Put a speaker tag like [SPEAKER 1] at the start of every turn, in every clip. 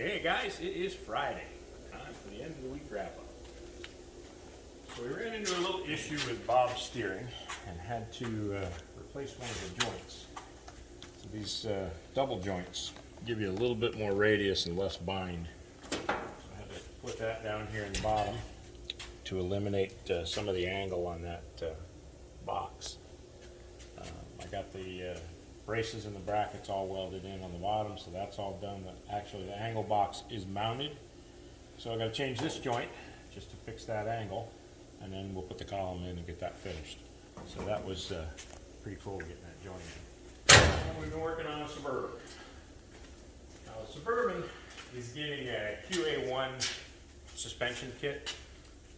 [SPEAKER 1] Hey guys, it is Friday. Time for the end of the week wrap up. So we ran into a little issue with Bob's steering and had to replace one of the joints. So these double joints give you a little bit more radius and less bind. So I had to put that down here in the bottom to eliminate some of the angle on that box. I got the braces and the brackets all welded in on the bottom, so that's all done. Actually, the angle box is mounted, so I got to change this joint just to fix that angle, and then we'll put the column in and get that finished. So that was pretty cool getting that joint in. And we've been working on a Suburban. Now the Suburban is getting a QA1 suspension kit.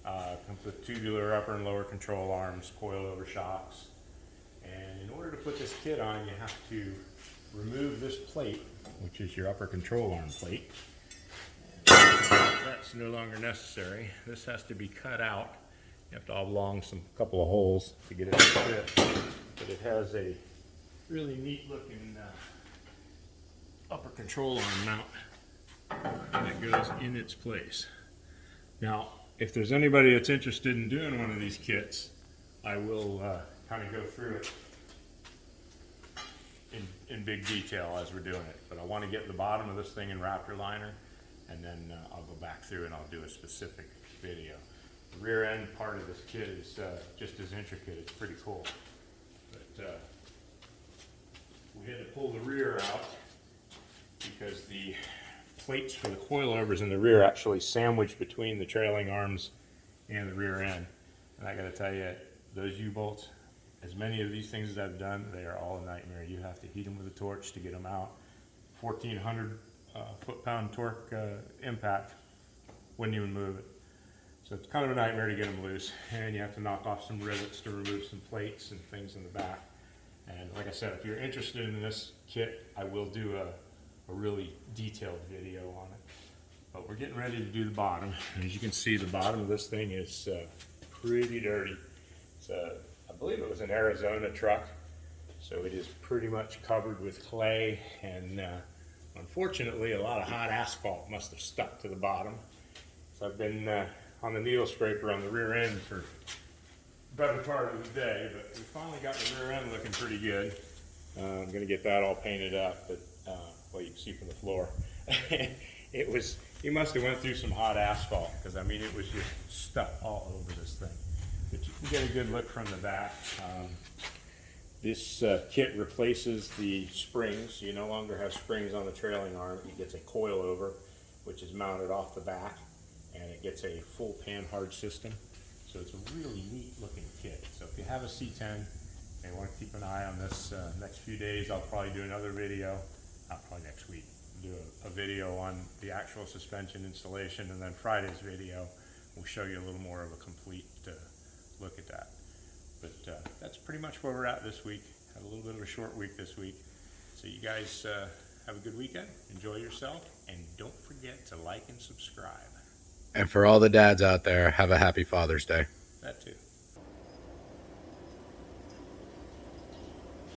[SPEAKER 1] Comes with tubular upper and lower control arms, coilover shocks. And in order to put this kit on, you have to remove this plate, which is your upper control arm plate. And that's no longer necessary. This has to be cut out. You have to oblong a couple of holes to get it to fit. But it has a really neat looking upper control arm mount that goes in its place. Now, if there's anybody that's interested in doing one of these kits, I will kind of go through it in big detail as we're doing it. But I want to get the bottom of this thing in Raptor liner, and then I'll go back through and I'll do a specific video. The rear end part of this kit is just as intricate. It's pretty cool. But we had to pull the rear out because the plates for the coilovers in the rear actually sandwich between the trailing arms and the rear end. And I got to tell you, those U-bolts, as many of these things as I've done, they are all a nightmare. You have to heat them with a torch to get them out. 1,400 foot-pound torque impact wouldn't even move it. So it's kind of a nightmare to get them loose. And you have to knock off some rivets to remove some plates and things in the back. And like I said, if you're interested in this kit, I will do a really detailed video on it. But we're getting ready to do the bottom. And as you can see, the bottom of this thing is pretty dirty. It's I believe it was an Arizona truck, so it is pretty much covered with clay, and unfortunately a lot of hot asphalt must have stuck to the bottom. So I've been on the needle scraper on the rear end for the better part of the day, but we finally got the rear end looking pretty good. I'm going to get that all painted up, but well, you can see from the floor. You must have went through some hot asphalt, because I mean it was just stuck all over this thing. But you can get a good look from the back. This kit replaces the springs. You no longer have springs on the trailing arm. It gets a coilover, which is mounted off the back, and it gets a full pan-hard system. So it's a really neat looking kit. So if you have a C10 and want to keep an eye on this next few days, I'll probably do another video, probably next week, do a video on the actual suspension installation, and then Friday's video will show you a little more of a complete look at that. But that's pretty much where we're at this week. Had a little bit of a short week this week. So you guys have a good weekend, enjoy yourself, and don't forget to like and subscribe.
[SPEAKER 2] And for all the dads out there, have a happy Father's Day.
[SPEAKER 1] That too.